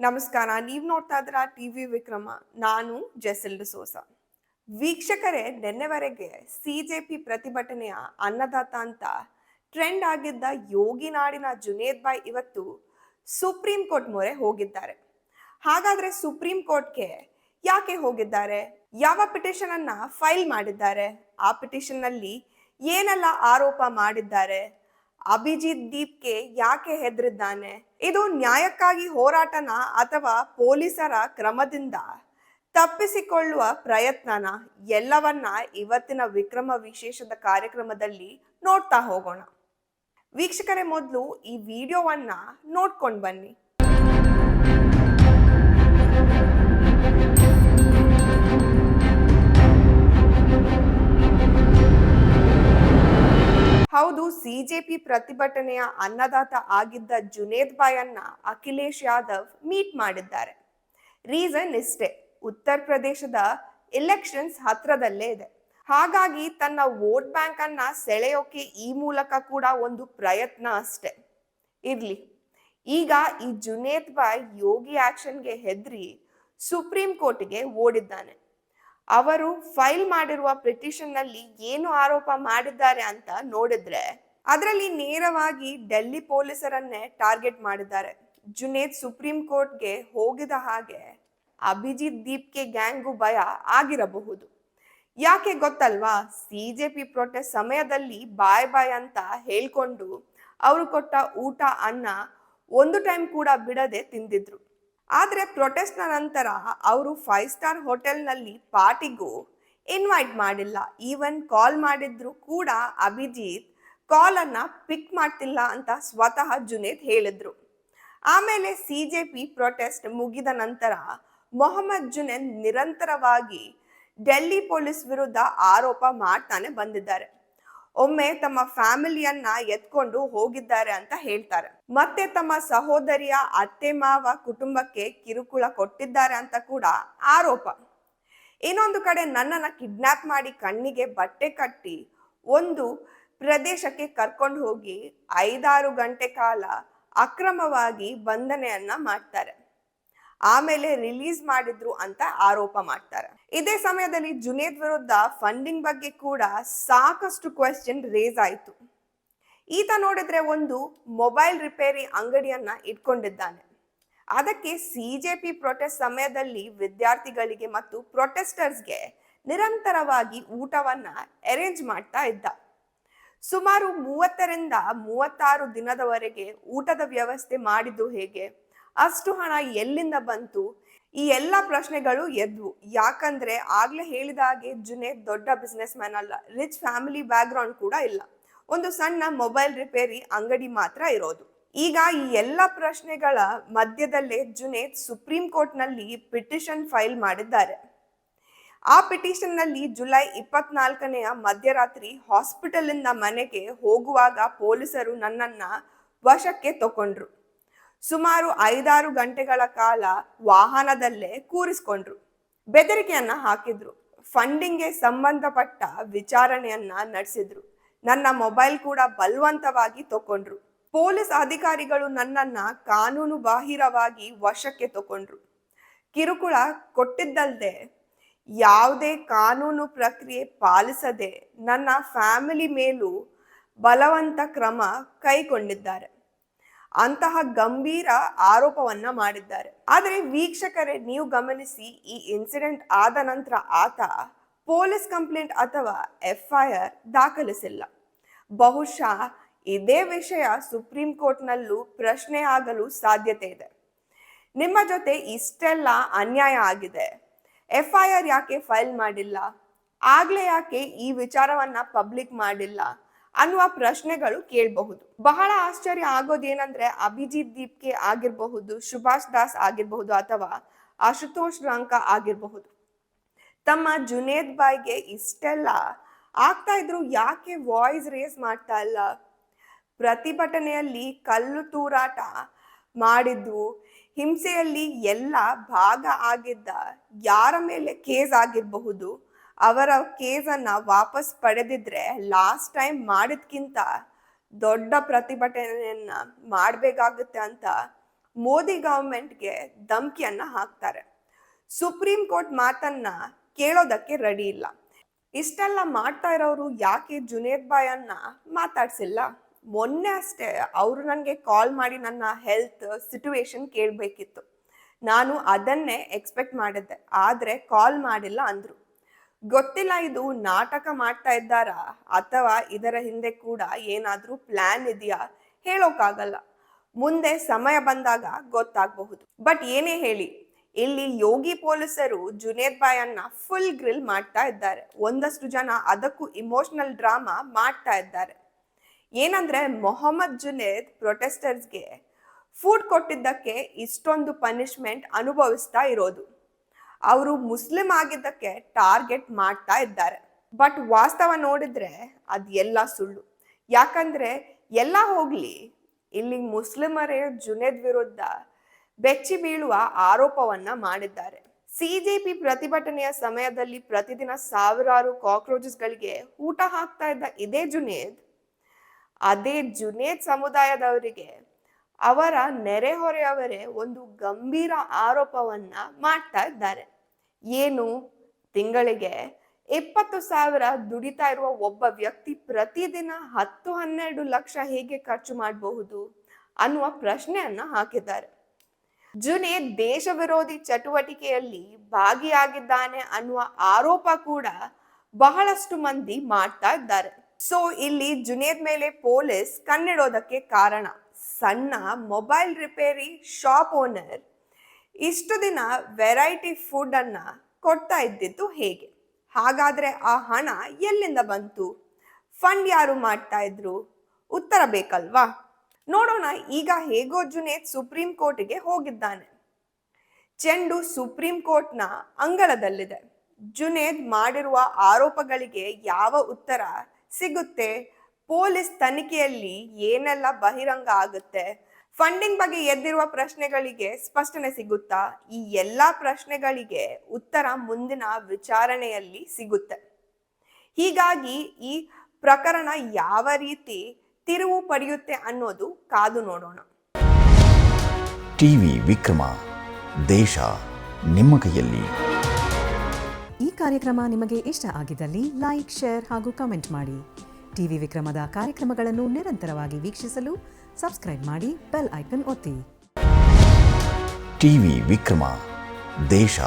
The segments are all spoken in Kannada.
ನಮಸ್ಕಾರ. ನೀವು ನೋಡ್ತಾ ಇದ್ರ ಟಿವಿ ವಿಕ್ರಮ. ನಾನು ಜೆಸಿಲ್ ಡಿಸೋಸ. ವೀಕ್ಷಕರೇ, ನಿನ್ನೆವರೆಗೆ ಸಿಜೆಪಿ ಪ್ರತಿಭಟನೆಯ ಅನ್ನದಾತ ಅಂತ ಟ್ರೆಂಡ್ ಆಗಿದ್ದ ಯೋಗಿ ನಾಡಿನ ಜುನೇದ್ ಬಾಯ್ ಇವತ್ತು ಸುಪ್ರೀಂ ಕೋರ್ಟ್ ಮೊರೆ ಹೋಗಿದ್ದಾರೆ. ಹಾಗಾದ್ರೆ ಸುಪ್ರೀಂ ಕೋರ್ಟ್ಗೆ ಯಾಕೆ ಹೋಗಿದ್ದಾರೆ? ಯಾವ ಪಿಟಿಷನ್ ಅನ್ನ ಫೈಲ್ ಮಾಡಿದ್ದಾರೆ? ಆ ಪಿಟಿಷನ್ ನಲ್ಲಿ ಏನೆಲ್ಲ ಆರೋಪ ಮಾಡಿದ್ದಾರೆ? ಅಭಿಜಿತ್ ದೀಪ್ಗೆ ಯಾಕೆ ಹೆದರಿದ್ದಾನೆ? ಇದು ನ್ಯಾಯಕ್ಕಾಗಿ ಹೋರಾಟನ ಅಥವಾ ಪೊಲೀಸರ ಕ್ರಮದಿಂದ ತಪ್ಪಿಸಿಕೊಳ್ಳುವ ಪ್ರಯತ್ನನ? ಎಲ್ಲವನ್ನ ಇವತ್ತಿನ ವಿಕ್ರಮ ವಿಶೇಷದ ಕಾರ್ಯಕ್ರಮದಲ್ಲಿ ನೋಡ್ತಾ ಹೋಗೋಣ. ವೀಕ್ಷಕರೇ, ಮೊದಲು ಈ ವಿಡಿಯೋವನ್ನ ನೋಡ್ಕೊಂಡು ಬನ್ನಿ. ಹೌದು, ಸಿಜೆಪಿ ಪ್ರತಿಭಟನೆಯ ಅನ್ನದಾತ ಆಗಿದ್ದ ಜುನೇದ್ ಬಾಯ್ ಅನ್ನ ಅಖಿಲೇಶ್ ಯಾದವ್ ಮೀಟ್ ಮಾಡಿದ್ದಾರೆ. ರೀಸನ್ ಇಷ್ಟೇ, ಉತ್ತರ ಪ್ರದೇಶದ ಎಲೆಕ್ಷನ್ಸ್ ಹತ್ರದಲ್ಲೇ ಇದೆ. ಹಾಗಾಗಿ ತನ್ನ ವೋಟ್ ಬ್ಯಾಂಕ್ ಅನ್ನ ಸೆಳೆಯೋಕೆ ಈ ಮೂಲಕ ಕೂಡ ಒಂದು ಪ್ರಯತ್ನ ಅಷ್ಟೇ. ಇರ್ಲಿ, ಈಗ ಈ ಜುನೇದ್ ಬಾಯ್ ಯೋಗಿ ಆಕ್ಷನ್ಗೆ ಹೆದರಿ ಸುಪ್ರೀಂ ಕೋರ್ಟ್ಗೆ ಓಡಿದ್ದಾನೆ. ಅವರು ಫೈಲ್ ಮಾಡಿರುವ ಪಿಟಿಷನ್ ನಲ್ಲಿ ಏನು ಆರೋಪ ಮಾಡಿದ್ದಾರೆ ಅಂತ ನೋಡಿದ್ರೆ ಅದರಲ್ಲಿ ನೇರವಾಗಿ ಡೆಲ್ಲಿ ಪೊಲೀಸರನ್ನೇ ಟಾರ್ಗೆಟ್ ಮಾಡಿದ್ದಾರೆ. ಜುನೇದ್ ಸುಪ್ರೀಂ ಕೋರ್ಟ್ಗೆ ಹೋಗಿದ ಹಾಗೆ ಅಭಿಜಿತ್ ದೀಪ್ಗೆ ಗ್ಯಾಂಗು ಭಯ ಆಗಿರಬಹುದು. ಯಾಕೆ ಗೊತ್ತಲ್ವಾ? ಸಿಜೆಪಿ ಪ್ರೊಟೆಸ್ಟ್ ಸಮಯದಲ್ಲಿ ಬಾಯ್ ಬಾಯ್ ಅಂತ ಹೇಳ್ಕೊಂಡು ಅವರು ಕೊಟ್ಟ ಊಟ ಅನ್ನ ಒಂದು ಟೈಮ್ ಕೂಡ ಬಿಡದೆ ತಿಂದಿದ್ರು. ಆದ್ರೆ ಪ್ರೊಟೆಸ್ಟ್ನ ನಂತರ ಅವರು 5 ಸ್ಟಾರ್ ಹೋಟೆಲ್ನಲ್ಲಿ ಪಾರ್ಟಿಗೂ ಇನ್ವೈಟ್ ಮಾಡಿಲ್ಲ. ಈವನ್ ಕಾಲ್ ಮಾಡಿದ್ರು ಕೂಡ ಅಭಿಜಿತ್ ಕಾಲ್ ಅನ್ನ ಪಿಕ್ ಮಾಡ್ತಿಲ್ಲ ಅಂತ ಸ್ವತಃ ಜುನೇದ್ ಹೇಳಿದ್ರು. ಆಮೇಲೆ ಸಿಜೆಪಿ ಪ್ರೊಟೆಸ್ಟ್ ಮುಗಿದ ನಂತರ ಮೊಹಮ್ಮದ್ ಜುನೇದ್ ನಿರಂತರವಾಗಿ ಡೆಲ್ಲಿ ಪೊಲೀಸ್ ವಿರುದ್ಧ ಆರೋಪ ಮಾಡ್ತಾನೆ ಬಂದಿದ್ದಾರೆ. ಒಮ್ಮೆ ತಮ್ಮ ಫ್ಯಾಮಿಲಿಯನ್ನ ಎತ್ಕೊಂಡು ಹೋಗಿದ್ದಾರೆ ಅಂತ ಹೇಳ್ತಾರೆ. ಮತ್ತೆ ತಮ್ಮ ಸಹೋದರಿಯ ಅತ್ತೆ ಮಾವ ಕುಟುಂಬಕ್ಕೆ ಕಿರುಕುಳ ಕೊಟ್ಟಿದ್ದಾರೆ ಅಂತ ಕೂಡ ಆರೋಪ. ಇನ್ನೊಂದು ಕಡೆ ನನ್ನನ್ನ ಕಿಡ್ನಾಪ್ ಮಾಡಿ ಕಣ್ಣಿಗೆ ಬಟ್ಟೆ ಕಟ್ಟಿ ಒಂದು ಪ್ರದೇಶಕ್ಕೆ ಕರ್ಕೊಂಡು ಹೋಗಿ 5-6 ಗಂಟೆ ಕಾಲ ಅಕ್ರಮವಾಗಿ ಬಂಧನೆಯನ್ನ ಮಾಡ್ತಾರೆ. ಆಮೇಲೆ ರಿಲೀಸ್ ಮಾಡಿದ್ರು ಅಂತ ಆರೋಪ ಮಾಡ್ತಾರೆ. ಇದೇ ಸಮಯದಲ್ಲಿ ಜುನೇದ್ ವಿರುದ್ಧ ಫಂಡಿಂಗ್ ಬಗ್ಗೆ ಕೂಡ ಸಾಕಷ್ಟು ಕ್ವೆಶ್ಚನ್ ರೇಸ್ ಆಯಿತು. ಈತ ನೋಡಿದ್ರೆ ಒಂದು ಮೊಬೈಲ್ ರಿಪೇರಿ ಅಂಗಡಿಯನ್ನ ಇಟ್ಕೊಂಡಿದ್ದಾನೆ. ಅದಕ್ಕೆ ಸಿಜೆಪಿ ಪ್ರೊಟೆಸ್ಟ್ ಸಮಯದಲ್ಲಿ ವಿದ್ಯಾರ್ಥಿಗಳಿಗೆ ಮತ್ತು ಪ್ರೊಟೆಸ್ಟರ್ಸ್ಗೆ ನಿರಂತರವಾಗಿ ಊಟವನ್ನ ಅರೇಂಜ್ ಮಾಡ್ತಾ ಇದ್ದ. ಸುಮಾರು 30ರಿಂದ 36 ದಿನದವರೆಗೆ ಊಟದ ವ್ಯವಸ್ಥೆ ಮಾಡಿದ್ದು ಹೇಗೆ? ಅಷ್ಟು ಹಣ ಎಲ್ಲಿಂದ ಬಂತು? ಈ ಎಲ್ಲ ಪ್ರಶ್ನೆಗಳು ಎದ್ವು. ಯಾಕಂದ್ರೆ ಆಗ್ಲೇ ಹೇಳಿದ ಹಾಗೆ ಜುನೇದ್ ದೊಡ್ಡ ಬಿಸ್ನೆಸ್ ಮ್ಯಾನ್ ಅಲ್ಲ, ರಿಚ್ ಫ್ಯಾಮಿಲಿ ಬ್ಯಾಕ್ ಗ್ರೌಂಡ್ ಕೂಡ ಇಲ್ಲ. ಒಂದು ಸಣ್ಣ ಮೊಬೈಲ್ ರಿಪೇರಿ ಅಂಗಡಿ ಮಾತ್ರ ಇರೋದು. ಈಗ ಈ ಎಲ್ಲ ಪ್ರಶ್ನೆಗಳ ಮಧ್ಯದಲ್ಲೇ ಜುನೇದ್ ಸುಪ್ರೀಂ ಕೋರ್ಟ್ ನಲ್ಲಿ ಪಿಟಿಷನ್ ಫೈಲ್ ಮಾಡಿದ್ದಾರೆ. ಆ ಪಿಟಿಷನ್ ನಲ್ಲಿ ಜುಲೈ 24ನೆಯ ಮಧ್ಯರಾತ್ರಿ ಹಾಸ್ಪಿಟಲ್ ಇಂದ ಮನೆಗೆ ಹೋಗುವಾಗ ಪೊಲೀಸರು ನನ್ನನ್ನ ವಶಕ್ಕೆ ತಕೊಂಡ್ರು. ಸುಮಾರು 5-6 ಗಂಟೆಗಳ ಕಾಲ ವಾಹನದಲ್ಲೇ ಕೂರಿಸ್ಕೊಂಡ್ರು. ಬೆದರಿಕೆಯನ್ನ ಹಾಕಿದ್ರು. ಫಂಡಿಂಗ್ಗೆ ಸಂಬಂಧಪಟ್ಟ ವಿಚಾರಣೆಯನ್ನ ನಡೆಸಿದ್ರು. ನನ್ನ ಮೊಬೈಲ್ ಕೂಡ ಬಲವಂತವಾಗಿ ತಕೊಂಡ್ರು. ಪೊಲೀಸ್ ಅಧಿಕಾರಿಗಳು ನನ್ನನ್ನ ಕಾನೂನು ಬಾಹಿರವಾಗಿ ವಶಕ್ಕೆ ತಕೊಂಡ್ರು. ಕಿರುಕುಳ ಕೊಟ್ಟಿದ್ದಲ್ದೆ ಯಾವುದೇ ಕಾನೂನು ಪ್ರಕ್ರಿಯೆ ಪಾಲಿಸದೆ ನನ್ನ ಫ್ಯಾಮಿಲಿ ಮೇಲೂ ಬಲವಂತ ಕ್ರಮ ಕೈಗೊಂಡಿದ್ದಾರೆ. ಅಂತಹ ಗಂಭೀರ ಆರೋಪವನ್ನ ಮಾಡಿದ್ದಾರೆ. ಆದರೆ ವೀಕ್ಷಕರೇ, ನೀವು ಗಮನಿಸಿ, ಈ ಇನ್ಸಿಡೆಂಟ್ ಆದ ನಂತರ ಆತ ಪೊಲೀಸ್ ಕಂಪ್ಲೇಂಟ್ ಅಥವಾ FIR ದಾಖಲಿಸಿಲ್ಲ. ಬಹುಶಃ ಇದೇ ವಿಷಯ ಸುಪ್ರೀಂ ಕೋರ್ಟ್ನಲ್ಲೂ ಪ್ರಶ್ನೆ ಆಗಲು ಸಾಧ್ಯತೆ ಇದೆ. ನಿಮ್ಮ ಜೊತೆ ಇಷ್ಟೆಲ್ಲ ಅನ್ಯಾಯ ಆಗಿದೆ, FIR ಯಾಕೆ ಫೈಲ್ ಮಾಡಿಲ್ಲ? ಆಗ್ಲೇ ಯಾಕೆ ಈ ವಿಚಾರವನ್ನ ಪಬ್ಲಿಕ್ ಮಾಡಿಲ್ಲ ಅನ್ನುವ ಪ್ರಶ್ನೆಗಳು ಕೇಳಬಹುದು. ಬಹಳ ಆಶ್ಚರ್ಯ ಆಗೋದೇನಂದ್ರೆ ಅಭಿಜಿತ್ ದೀಪ್ಗೆ ಆಗಿರಬಹುದು, ಸುಭಾಷ್ ದಾಸ್ ಆಗಿರಬಹುದು ಅಥವಾ ಆಶುತೋಷ್ ರಾಂಕಾ ಆಗಿರಬಹುದು, ತಮ್ಮ ಜುನೇದ್ ಬಾಯ್ಗೆ ಇಷ್ಟೆಲ್ಲ ಆಗ್ತಾ ಇದ್ರು ಯಾಕೆ ವಾಯ್ಸ್ ರೇಸ್ ಮಾಡ್ತಾ ಇಲ್ಲ? ಪ್ರತಿಭಟನೆಯಲ್ಲಿ ಕಲ್ಲು ತೂರಾಟ ಮಾಡಿದ್ದು, ಹಿಂಸೆಯಲ್ಲಿ ಎಲ್ಲ ಭಾಗ ಆಗಿದ್ದ ಯಾರ ಮೇಲೆ ಕೇಸ್ ಆಗಿರಬಹುದು, ಅವರ ಕೇಸನ್ನ ವಾಪಸ್ ಪಡೆದಿದ್ರೆ ಲಾಸ್ಟ್ ಟೈಮ್ ಮಾಡಿದ್ಕಿಂತ ದೊಡ್ಡ ಪ್ರತಿಭಟನೆಯನ್ನ ಮಾಡಬೇಕಾಗುತ್ತೆ ಅಂತ ಮೋದಿ ಗವರ್ಮೆಂಟ್ಗೆ ಧಮಕಿಯನ್ನ ಹಾಕ್ತಾರೆ. ಸುಪ್ರೀಂ ಕೋರ್ಟ್ ಮಾತನ್ನ ಕೇಳೋದಕ್ಕೆ ರೆಡಿ ಇಲ್ಲ. ಇಷ್ಟೆಲ್ಲ ಮಾಡ್ತಾ ಇರೋರು ಯಾಕೆ ಜುನೇದ್ ಭಾಯನ್ನ ಮಾತಾಡ್ಸಿಲ್ಲ? ಮೊನ್ನೆ ಅಷ್ಟೇ ಅವರು ನನಗೆ ಕಾಲ್ ಮಾಡಿ ನನ್ನ ಹೆಲ್ತ್ ಸಿಚುವೇಶನ್ ಕೇಳಬೇಕಿತ್ತು. ನಾನು ಅದನ್ನೇ ಎಕ್ಸ್ಪೆಕ್ಟ್ ಮಾಡಿದ್ದೆ, ಆದ್ರೆ ಕಾಲ್ ಮಾಡಿಲ್ಲ ಅಂದ್ರು. ಗೊತ್ತಿಲ್ಲ ಇದು ನಾಟಕ ಮಾಡ್ತಾ ಇದ್ದಾರಾ ಅಥವಾ ಇದರ ಹಿಂದೆ ಕೂಡ ಏನಾದ್ರೂ ಪ್ಲಾನ್ ಇದೆಯಾ, ಹೇಳೋಕ್ಕಾಗಲ್ಲ. ಮುಂದೆ ಸಮಯ ಬಂದಾಗ ಗೊತ್ತಾಗಬಹುದು. ಬಟ್ ಏನೇ ಹೇಳಿ, ಇಲ್ಲಿ ಯೋಗಿ ಪೊಲೀಸರು ಜುನೇದ್ ಭಾಯನ್ನ ಫುಲ್ ಗ್ರಿಲ್ ಮಾಡ್ತಾ ಇದ್ದಾರೆ. ಒಂದಷ್ಟು ಜನ ಅದಕ್ಕೂ ಇಮೋಷನಲ್ ಡ್ರಾಮಾ ಮಾಡ್ತಾ ಇದ್ದಾರೆ. ಏನಂದ್ರೆ ಮೊಹಮ್ಮದ್ ಜುನೇದ್ ಪ್ರೊಟೆಸ್ಟರ್ಸ್ಗೆ ಫುಡ್ ಕೊಟ್ಟಿದ್ದಕ್ಕೆ ಇಷ್ಟೊಂದು ಪನಿಷ್ಮೆಂಟ್ ಅನುಭವಿಸ್ತಾ ಇರೋದು. ಅವರು ಮುಸ್ಲಿಂ ಆಗಿದ್ದಕ್ಕೆ ಟಾರ್ಗೆಟ್ ಮಾಡ್ತಾ ಇದ್ದಾರೆ. ಬಟ್ ವಾಸ್ತವ ನೋಡಿದ್ರೆ ಅದ್ ಎಲ್ಲ ಸುಳ್ಳು. ಯಾಕಂದ್ರೆ ಎಲ್ಲ ಹೋಗ್ಲಿ, ಇಲ್ಲಿ ಮುಸ್ಲಿಮರೇ ಜುನೇದ್ ವಿರುದ್ಧ ಬೆಚ್ಚಿ ಬೀಳುವ ಆರೋಪವನ್ನ ಮಾಡಿದ್ದಾರೆ. ಸಿಜೆಪಿ ಪ್ರತಿಭಟನೆಯ ಸಮಯದಲ್ಲಿ ಪ್ರತಿದಿನ ಸಾವಿರಾರು ಕಾಕ್ರೋಚಸ್ಗಳಿಗೆ ಊಟ ಹಾಕ್ತಾ ಇದ್ದ ಇದೇ ಜುನೇದ್, ಅದೇ ಜುನೇದ್ ಸಮುದಾಯದವರಿಗೆ ಅವರ ನೆರೆಹೊರೆಯವರೇ ಒಂದು ಗಂಭೀರ ಆರೋಪವನ್ನ ಮಾಡ್ತಾ ಇದ್ದಾರೆ. ಏನು, ತಿಂಗಳಿಗೆ 20,000 ದುಡಿತಾ ಇರುವ ಒಬ್ಬ ವ್ಯಕ್ತಿ ಪ್ರತಿದಿನ 10-12 ಲಕ್ಷ ಹೇಗೆ ಖರ್ಚು ಮಾಡಬಹುದು ಅನ್ನುವ ಪ್ರಶ್ನೆಯನ್ನ ಹಾಕಿದ್ದಾರೆ. ಜುನೇದ್ ದೇಶ ವಿರೋಧಿ ಚಟುವಟಿಕೆಯಲ್ಲಿ ಭಾಗಿಯಾಗಿದ್ದಾನೆ ಅನ್ನುವ ಆರೋಪ ಕೂಡ ಬಹಳಷ್ಟು ಮಂದಿ ಮಾಡ್ತಾ ಇದ್ದಾರೆ. ಸೊ ಇಲ್ಲಿ ಜುನೇದ್ ಮೇಲೆ ಪೊಲೀಸ್ ಕಣ್ಣಿಡೋದಕ್ಕೆ ಕಾರಣ, ಸಣ್ಣ ಮೊಬೈಲ್ ರಿಪೇರಿ ಶಾಪ್ ಓನರ್ ಇಷ್ಟು ದಿನ ವೆರೈಟಿ ಫುಡ್ ಅನ್ನ ಕೊಡ್ತಾ ಇದ್ದಿದ್ದು ಹೇಗೆ? ಹಾಗಾದ್ರೆ ಆ ಹಣ ಎಲ್ಲಿಂದ ಬಂತು? ಫಂಡ್ ಯಾರು ಮಾಡ್ತಾ ಇದ್ರು? ಉತ್ತರ ಬೇಕಲ್ವಾ? ನೋಡೋಣ. ಈಗ ಹೇಗೋ ಜುನೇದ್ ಸುಪ್ರೀಂ ಕೋರ್ಟ್ಗೆ ಹೋಗಿದ್ದಾನೆ. ಚೆಂಡು ಸುಪ್ರೀಂ ಕೋರ್ಟ್ನ ಅಂಗಳದಲ್ಲಿದೆ. ಜುನೇದ್ ಮಾಡಿರುವ ಆರೋಪಗಳಿಗೆ ಯಾವ ಉತ್ತರ ಸಿಗುತ್ತೆ? ಪೊಲೀಸ್ ತನಿಖೆಯಲ್ಲಿ ಏನೆಲ್ಲ ಬಹಿರಂಗ ಆಗುತ್ತೆ? ಫಂಡಿಂಗ್ ಬಗ್ಗೆ ಎದ್ದಿರುವ ಪ್ರಶ್ನೆಗಳಿಗೆ ಸ್ಪಷ್ಟನೆ ಸಿಗುತ್ತಾ? ಈ ಎಲ್ಲಾ ಪ್ರಶ್ನೆಗಳಿಗೆ ಉತ್ತರ ಮುಂದಿನ ವಿಚಾರಣೆಯಲ್ಲಿ ಸಿಗುತ್ತೆ. ಹೀಗಾಗಿ ಈ ಪ್ರಕರಣ ಯಾವ ರೀತಿ ತಿರುವು ಪಡೆಯುತ್ತೆ ಅನ್ನೋದು ಕಾದು ನೋಡೋಣ. ಟಿವಿ ವಿಕ್ರಮ, ದೇಶ ನಿಮ್ಮ ಕೈಯಲ್ಲಿ. ಈ ಕಾರ್ಯಕ್ರಮ ನಿಮಗೆ ಇಷ್ಟ ಆಗಿದ್ದಲ್ಲಿ ಲೈಕ್, ಶೇರ್ ಹಾಗೂ ಕಮೆಂಟ್ ಮಾಡಿ. ಟಿವಿ ವಿಕ್ರಮದ ಕಾರ್ಯಕ್ರಮಗಳನ್ನು ನಿರಂತರವಾಗಿ ವೀಕ್ಷಿಸಲು ಸಬ್ಸ್ಕ್ರೈಬ್ ಮಾಡಿ, ಬೆಲ್ ಐಕನ್ ಒತ್ತಿ. ಟಿವಿ ವಿಕ್ರಮ, ದೇಶ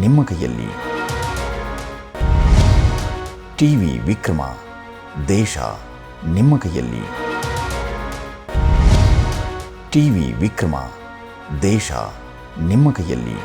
ನಿಮ್ಮ ಕೈಯಲ್ಲಿ. ಟಿವಿ ವಿಕ್ರಮ, ದೇಶ ನಿಮ್ಮ ಕೈಯಲ್ಲಿ. ಟಿವಿ ವಿಕ್ರಮ, ದೇಶ ನಿಮ್ಮ ಕೈಯಲ್ಲಿ.